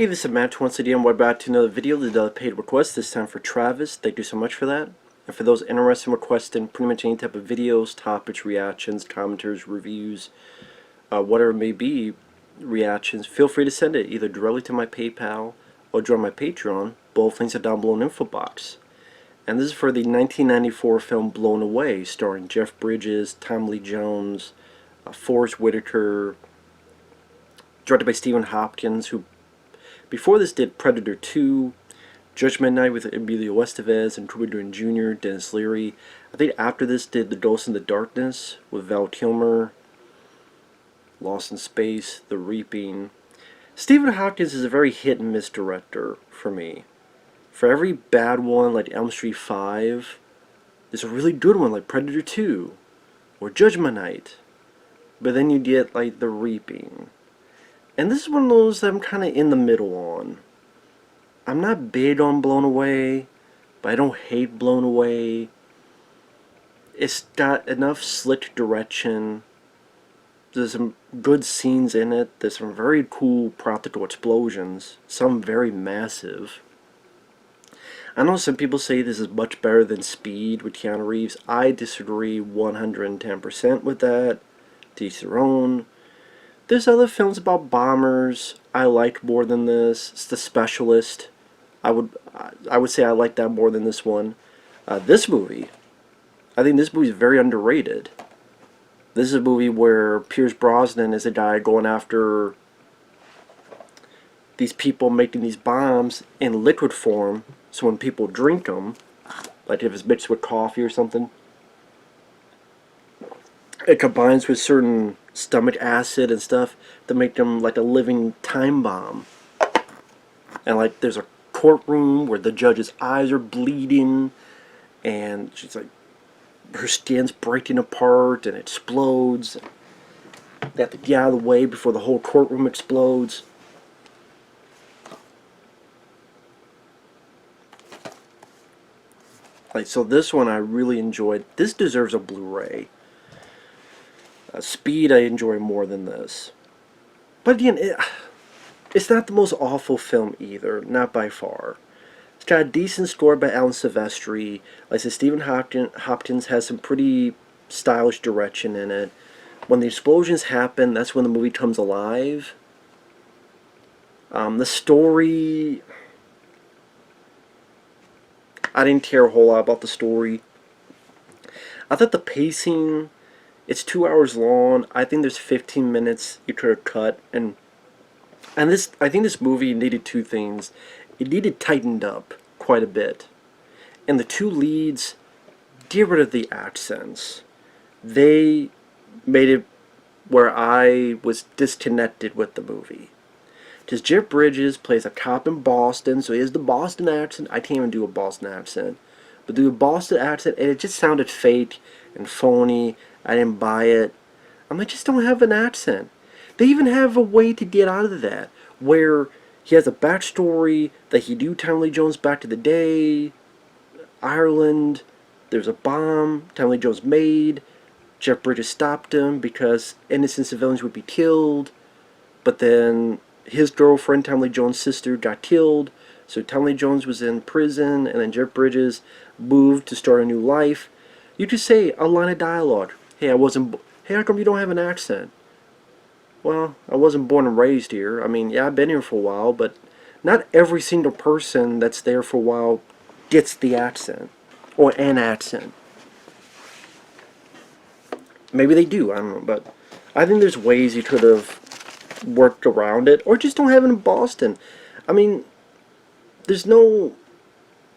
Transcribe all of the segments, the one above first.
Hey, this is Matt once again. We're back to another video. This is a paid request, this time for Travis. Thank you so much for that. And for those interested in requesting pretty much any type of videos, topics, reactions, commentaries, reviews, whatever it may be, reactions, feel free to send it either directly to my PayPal or join my Patreon. Both links are down below in the info box. And this is for the 1994 film Blown Away, starring Jeff Bridges, Tom Lee Jones, Forrest Whitaker, directed by Stephen Hopkins, who before this did Predator 2, Judgment Night with Emilio Estevez and Cuba Gooding Jr., Dennis Leary. I think after this did The Ghost in the Darkness with Val Kilmer, Lost in Space, The Reaping. Stephen Hopkins is a very hit and miss director for me. For every bad one like Elm Street 5, there's a really good one like Predator 2 or Judgment Night. But then you get like The Reaping. And this is one of those that I'm kind of in the middle on. I'm not big on Blown Away, but I don't hate Blown Away. It's got enough slick direction. There's some good scenes in it. There's some very cool practical explosions. Some very massive. I know some people say this is much better than Speed with Keanu Reeves. I disagree 110% with that. To each their own. There's other films about bombers I like more than this. It's The Specialist. I would say I like that more than this one. This movie, I think this movie is very underrated. This is a movie where Pierce Brosnan is a guy going after these people making these bombs in liquid form, so when people drink them, like if it's mixed with coffee or something, it combines with certain stomach acid and stuff to make them like a living time bomb. And like there's a courtroom where the judge's eyes are bleeding and she's like, her skin's breaking apart and it explodes. They have to get out of the way before the whole courtroom explodes. Like, so this one I really enjoyed. This deserves a Blu-ray. Speed I enjoy more than this. But again, it's not the most awful film either, not by far. It's got a decent score by Alan Silvestri. Like I said, Stephen Hopkins has some pretty stylish direction in it. When the explosions happen, that's when the movie comes alive. The story, I didn't care a whole lot about the story. I thought the pacing, it's 2 hours long. I think there's 15 minutes you could have cut, and this, I think this movie needed two things. It needed tightened up quite a bit, and the two leads, get rid of the accents. They made it where I was disconnected with the movie. Because Jeff Bridges plays a cop in Boston, so he has the Boston accent. I can't even do a Boston accent, but do a Boston accent, and it just sounded fake and phony. I didn't buy it. I'm like, just don't have an accent. They even have a way to get out of that, where he has a backstory that he knew Tom Lee Jones back to the day, Ireland, there's a bomb Tom Lee Jones made, Jeff Bridges stopped him because innocent civilians would be killed, but then his girlfriend, Tom Lee Jones' sister, got killed, so Tom Lee Jones was in prison, and then Jeff Bridges moved to start a new life. You just say a line of dialogue. Hey, hey, how come you don't have an accent? Well, I wasn't born and raised here. I mean, yeah, I've been here for a while, but not every single person that's there for a while gets the accent, or an accent. Maybe they do, I don't know, but I think there's ways you could have worked around it, or just don't have it in Boston. I mean, there's no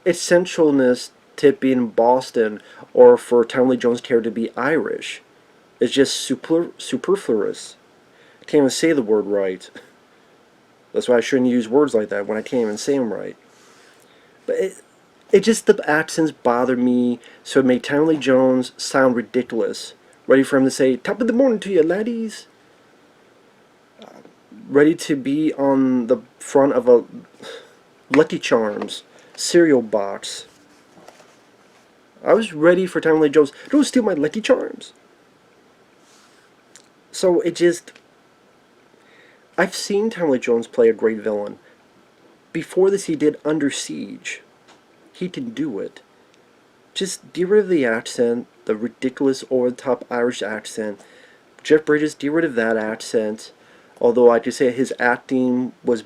essentialness to it being in Boston, or for Tom Lee Jones' character to be Irish. It's just superfluous. I can't even say the word right. That's why I shouldn't use words like that when I can't even say them right. But it just, the accents bother me, so it made Tom Lee Jones sound ridiculous. Ready for him to say, "Top of the morning to you, laddies." Ready to be on the front of a Lucky Charms cereal box. I was ready for Tom Lee Jones, "Don't steal my Lucky Charms." So it just, I've seen Tom Lee Jones play a great villain. before this he did Under Siege. He can do it. Just get rid of the accent, the ridiculous over-the-top Irish accent. Jeff Bridges, get rid of that accent. Although I just say his acting was,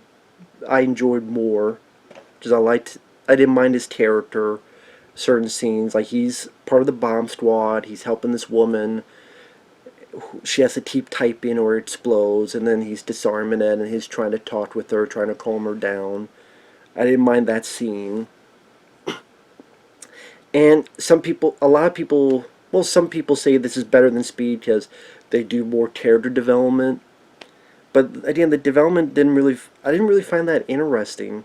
I enjoyed more. Because I didn't mind his character. Certain scenes, like he's part of the bomb squad. He's helping this woman. She has to keep typing or it explodes, and then he's disarming it, and he's trying to talk with her, trying to calm her down. I didn't mind that scene. And a lot of people, well, some people say this is better than Speed because they do more character development. But again, the development I didn't really find that interesting.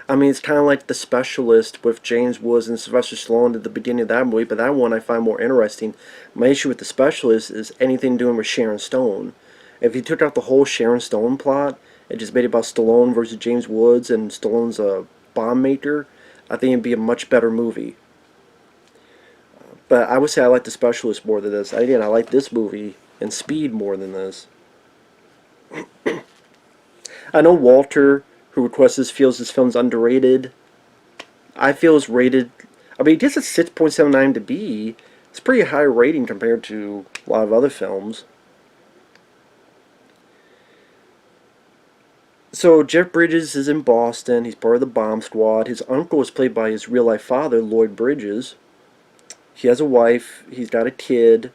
I mean, it's kind of like The Specialist with James Woods and Sylvester Stallone at the beginning of that movie, but that one I find more interesting. My issue with The Specialist is anything doing with Sharon Stone. If you took out the whole Sharon Stone plot and just made it about Stallone versus James Woods and Stallone's a bomb maker, I think it'd be a much better movie. But I would say I like The Specialist more than this. Again, I like this movie and Speed more than this. I know Walter, who requests this, feels this film's underrated. I feel it's rated, I mean, it gets a 6.79 to B. It's a pretty high rating compared to a lot of other films. So Jeff Bridges is in Boston. He's part of the bomb squad. His uncle is played by his real-life father, Lloyd Bridges. He has a wife. He's got a kid.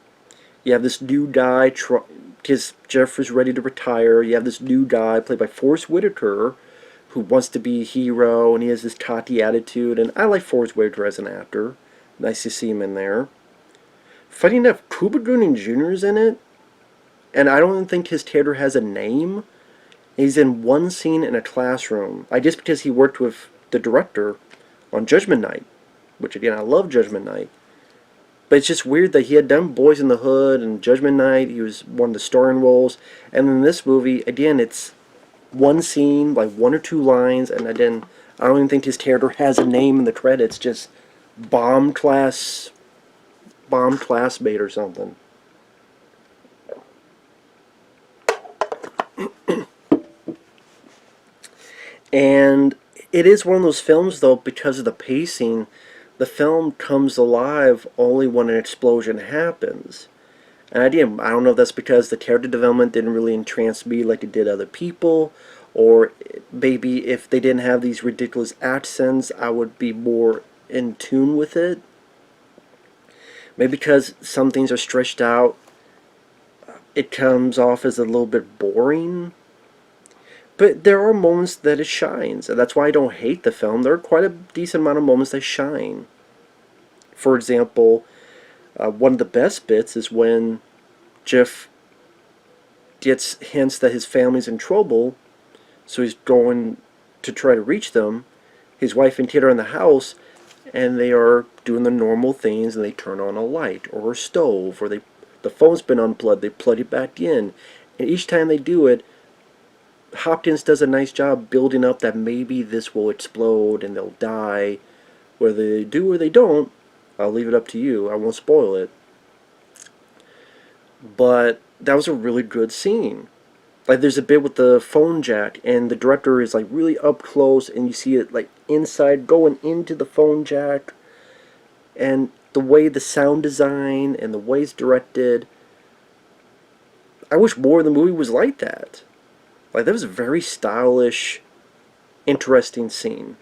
You have this new guy, because Jeff is ready to retire. You have this new guy played by Forrest Whitaker, who wants to be a hero, and he has this cocky attitude. And I like Forrest Whitaker as an actor. Nice to see him in there. Funny enough, Cuba Gooding Jr. is in it, and I don't even think his character has a name. He's in one scene in a classroom. I guess because he worked with the director on Judgment Night, which again, I love Judgment Night. But it's just weird that he had done Boys in the Hood and Judgment Night. He was one of the starring roles. And in this movie, again, it's one scene, like one or two lines, and again, I don't even think his character has a name in the credits. Just bomb classmate or something. And it is one of those films, though, because of the pacing, the film comes alive only when an explosion happens. And I don't know if that's because the character development didn't really entrance me like it did other people, or maybe if they didn't have these ridiculous accents, I would be more in tune with it. Maybe because some things are stretched out, it comes off as a little bit boring. But there are moments that it shines, and that's why I don't hate the film. There are quite a decent amount of moments that shine. For example, one of the best bits is when Jeff gets hints that his family's in trouble, so he's going to try to reach them. His wife and kid are in the house, and they are doing the normal things, and they turn on a light or a stove, or the phone's been unplugged, they plug it back in. And each time they do it, Hopkins does a nice job building up that maybe this will explode and they'll die. Whether they do or they don't, I'll leave it up to you. I won't spoil it. But that was a really good scene. Like, there's a bit with the phone jack, and the director is like really up close, and you see it like inside going into the phone jack, and the way the sound design and the way it's directed. I wish more of the movie was like that. Like, that was a very stylish, interesting scene.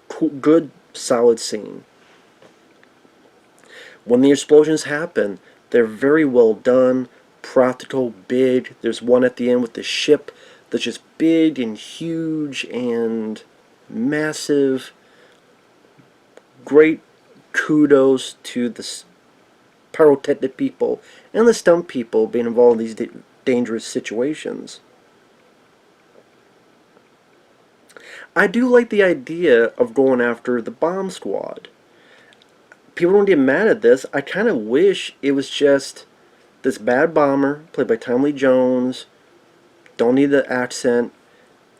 Cool, good, solid scene. When the explosions happen, they're very well done, practical, big. There's one at the end with the ship that's just big and huge and massive. Great kudos to the pyrotechnic people and the stunt people being involved in these dangerous situations. I do like the idea of going after the bomb squad. People don't get mad at this. I kind of wish it was just this bad bomber, played by Tommy Lee Jones, don't need the accent,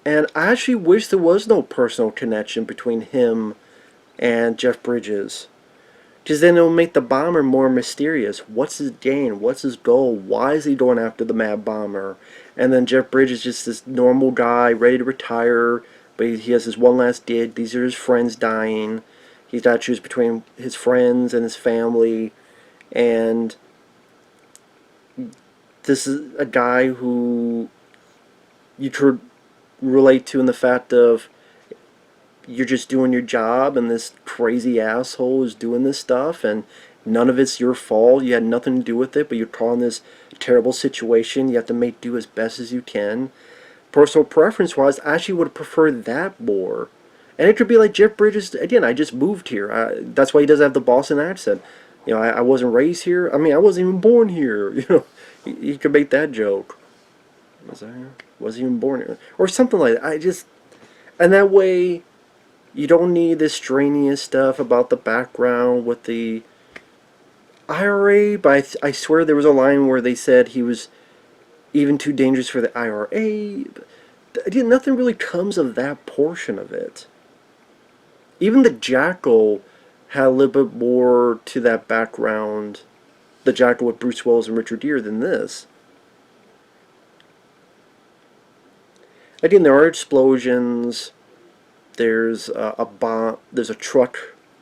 and I actually wish there was no personal connection between him and Jeff Bridges. Because then it'll make the bomber more mysterious. What's his gain? What's his goal? Why is he going after the mad bomber? And then Jeff Bridges is just this normal guy, ready to retire, but he has his one last gig. These are his friends dying. He's got to choose between his friends and his family. And this is a guy who you could relate to in the fact of you're just doing your job and this crazy asshole is doing this stuff and none of it's your fault. You had nothing to do with it, but you're caught in this terrible situation. You have to make do as best as you can. Personal preference wise, I actually would have preferred that more. And it could be like Jeff Bridges, again, I just moved here. That's why he doesn't have the Boston accent. You know, I wasn't raised here. I mean, I wasn't even born here. You know, he could make that joke. Was I here? Wasn't even born here. Or something like that. And that way, you don't need this strenuous stuff about the background with the IRA, but I swear there was a line where they said he was even too dangerous for the IRA. Again, nothing really comes of that portion of it. Even the Jackal had a little bit more to that background, the Jackal with Bruce Willis and Richard Gere, than this. Again, there are explosions. There's a bomb. There's a truck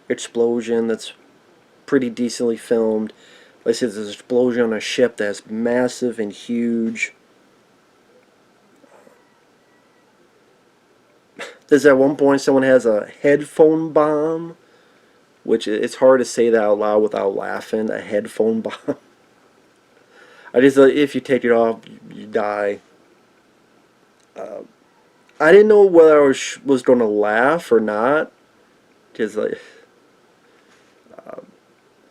explosion that's pretty decently filmed. Like I said, there's an explosion on a ship that's massive and huge. There's at one point someone has a headphone bomb, which it's hard to say that out loud without laughing. A headphone bomb. I just if you take it off, you die. I didn't know whether I was going to laugh or not, because like,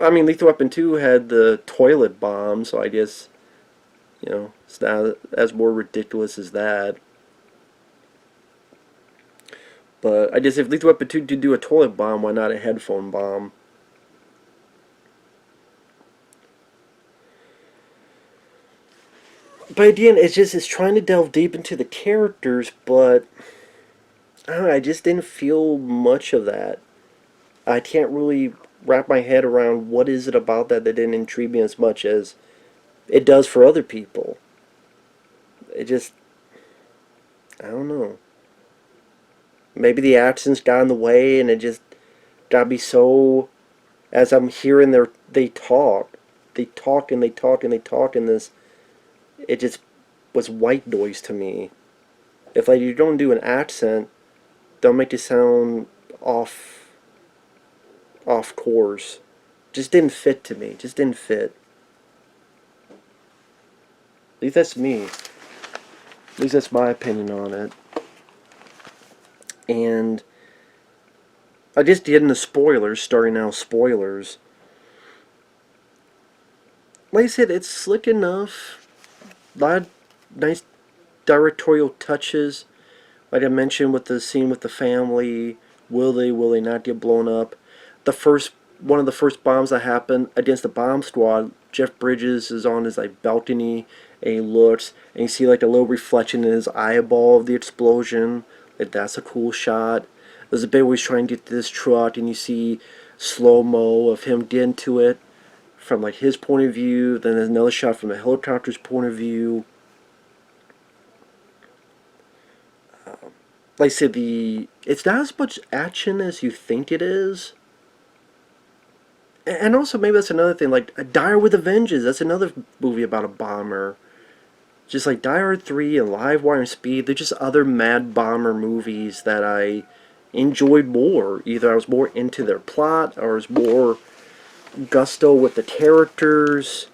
I mean, Lethal Weapon 2 had the toilet bomb, so I guess, you know, it's not as more ridiculous as that. But I guess if Lethal Weapon 2 did do a toilet bomb, why not a headphone bomb? But again, it's trying to delve deep into the characters, but I don't know, I just didn't feel much of that. I can't really wrap my head around what is it about that didn't intrigue me as much as it does for other people. It just, I don't know. Maybe the accents got in the way, and it just got me so. As I'm hearing they talk and they talk and they talk, and this, it just was white noise to me. If like you don't do an accent, don't make it sound off course. Just didn't fit to me. Just didn't fit. At least that's me. At least that's my opinion on it. And I just get into spoilers, starting now spoilers. Like I said, it's slick enough. A lot of nice directorial touches. Like I mentioned with the scene with the family. Will they not get blown up? One of the first bombs that happened against the bomb squad, Jeff Bridges is on his like balcony and he looks and you see like a little reflection in his eyeball of the explosion. Like that's a cool shot. There's a bit where he's trying to get to this truck and you see slow-mo of him getting to it from like his point of view. Then there's another shot from the helicopter's point of view. Like I said, it's not as much action as you think it is. And also, maybe that's another thing, like, Die Hard with a Vengeance, that's another movie about a bomber. Just like Die Hard 3 and Live Wire and Speed, they're just other mad bomber movies that I enjoyed more. Either I was more into their plot, or I was more gusto with the characters,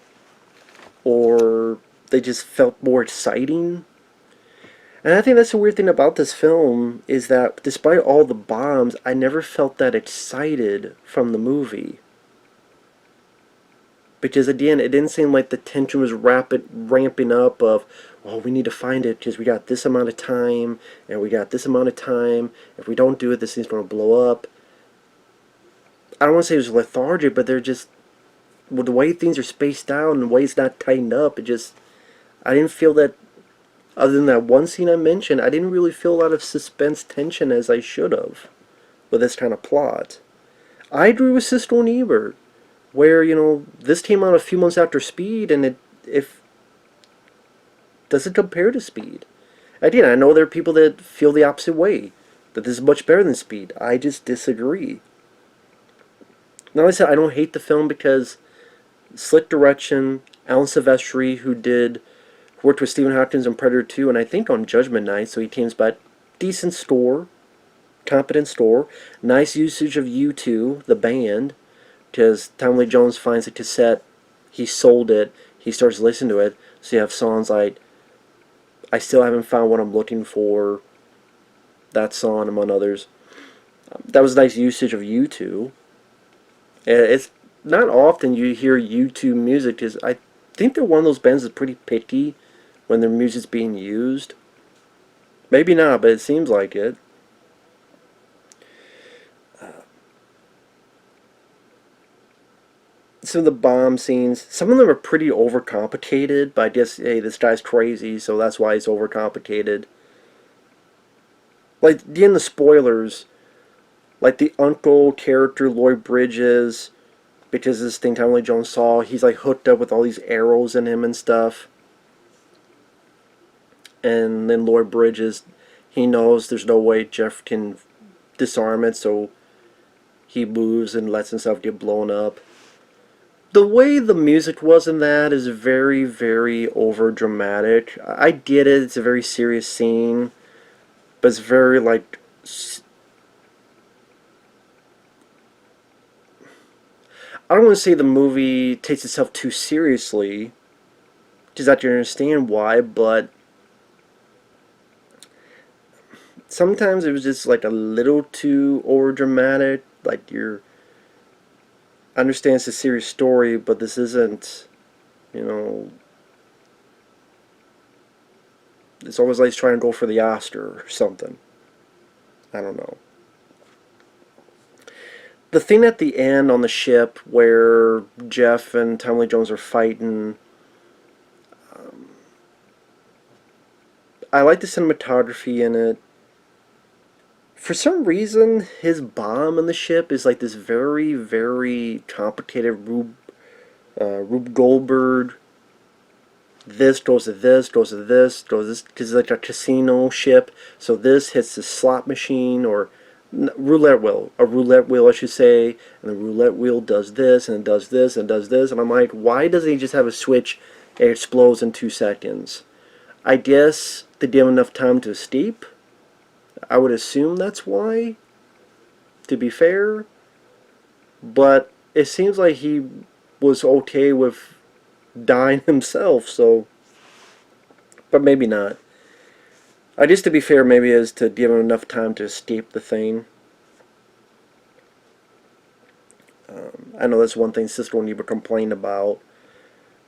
or they just felt more exciting. And I think that's the weird thing about this film, is that despite all the bombs, I never felt that excited from the movie. Because again, it didn't seem like the tension was ramping up of, oh, we need to find it because we got this amount of time, and we got this amount of time. If we don't do it, this thing's going to blow up. I don't want to say it was lethargic, but they're just, with the way things are spaced out and the way it's not tightened up, I didn't feel that, other than that one scene I mentioned, I didn't really feel a lot of suspense tension as I should have with this kind of plot. I agree with Siskel and Ebert, where, you know, this came out a few months after Speed, and if doesn't compare to Speed. Again, I know there are people that feel the opposite way, that this is much better than Speed. I just disagree. Now, like I said, I don't hate the film because slick direction, Alan Silvestri, worked with Stephen Hopkins on Predator 2, and I think on Judgment Night, so he came by decent score, competent score, nice usage of U2, the band, because Tommy Lee Jones finds a cassette, he sold it, he starts listening to it, so you have songs like I Still Haven't Found What I'm Looking For, that song, among others. That was a nice usage of U2. It's not often you hear U2 music, because I think they're one of those bands that's pretty picky when their music's being used. Maybe not, but it seems like it. Some of the bomb scenes, some of them are pretty overcomplicated, but I guess, hey, this guy's crazy, so that's why it's overcomplicated. Like, in the spoilers, like the uncle character, Lloyd Bridges, because this thing Tommy Lee Jones saw, he's like hooked up with all these arrows in him and stuff. And then Lloyd Bridges, he knows there's no way Jeff can disarm it, so he moves and lets himself get blown up. The way the music was in that is very, very over dramatic. I get it, it's a very serious scene, but it's very like, I don't want to say the movie takes itself too seriously, because I can understand why, but sometimes it was just like a little too over dramatic. Like, I understand it's a serious story, but this isn't, you know, it's always like trying to go for the Oscar or something. I don't know. The thing at the end on the ship where Jeff and Tommy Lee Jones are fighting, I like the cinematography in it. For some reason, his bomb in the ship is like this very, very complicated Rube Goldberg. This goes to this, goes to this, goes to this, because it's like a casino ship. So this hits the slot machine or roulette wheel, I should say, and the roulette wheel does this and it does this and it does this, and I'm like, why doesn't he just have a switch and it explodes in 2 seconds? I guess they give him enough time to escape. I would assume that's why, to be fair, but it seems like he was okay with dying himself, so, but maybe not. I guess to be fair, maybe is to give him enough time to escape the thing. I know that's one thing Cisco and Eva complained about,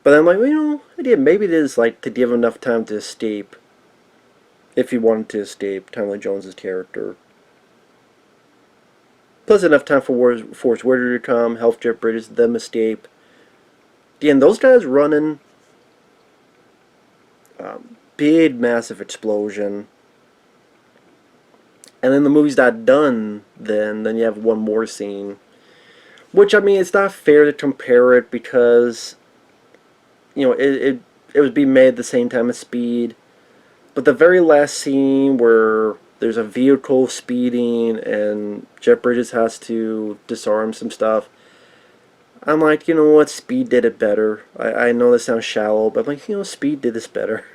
but I'm like, well, maybe it is like to give him enough time to escape, if he wanted to escape Tommy Lee Jones' character. Plus enough time for Forrest Whitaker to come, help Jeff Bridges, them escape. Again, those guys running, big, massive explosion. And then the movie's not done, then you have one more scene. Which, I mean, it's not fair to compare it because, it was being made at the same time as Speed. But the very last scene where there's a vehicle speeding and Jeff Bridges has to disarm some stuff, I'm like, you know what, Speed did it better. I know this sounds shallow, but I'm like, Speed did this better.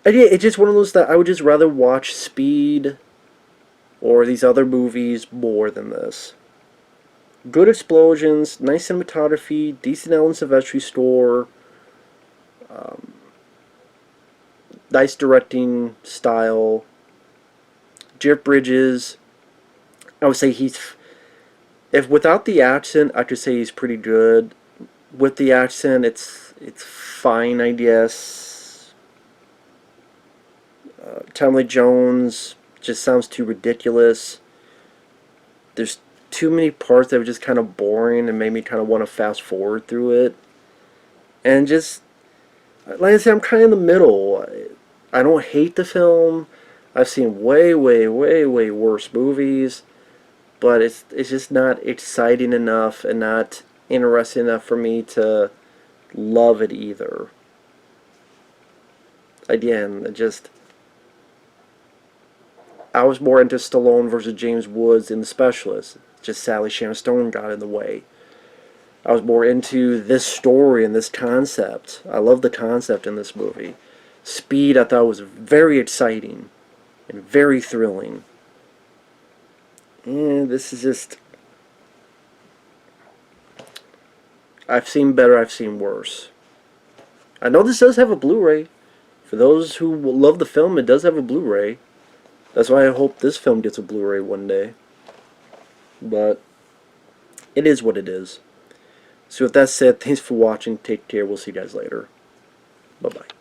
And yeah, it's just one of those that I would just rather watch Speed or these other movies more than this. Good explosions, nice cinematography, decent Alan Silvestri score, nice directing style. Jeff Bridges, I would say if without the accent, I could say he's pretty good. With the accent, it's fine, I guess. Tommy Lee Jones just sounds too ridiculous. There's too many parts that were just kind of boring and made me kind of want to fast forward through it. And just, like I said, I'm kind of in the middle. I don't hate the film. I've seen way, way, way, way worse movies. But it's just not exciting enough and not interesting enough for me to love it either. Again, I was more into Stallone versus James Woods in The Specialist. Just Sally Sharon Stone got in the way. I was more into this story and this concept. I love the concept in this movie. Speed, I thought, was very exciting and very thrilling. And this is just... I've seen better, I've seen worse. I know this does have a Blu-ray. For those who love the film, it does have a Blu-ray. That's why I hope this film gets a Blu-ray one day. But it is what it is. So with that said, thanks for watching. Take care. We'll see you guys later. Bye-bye.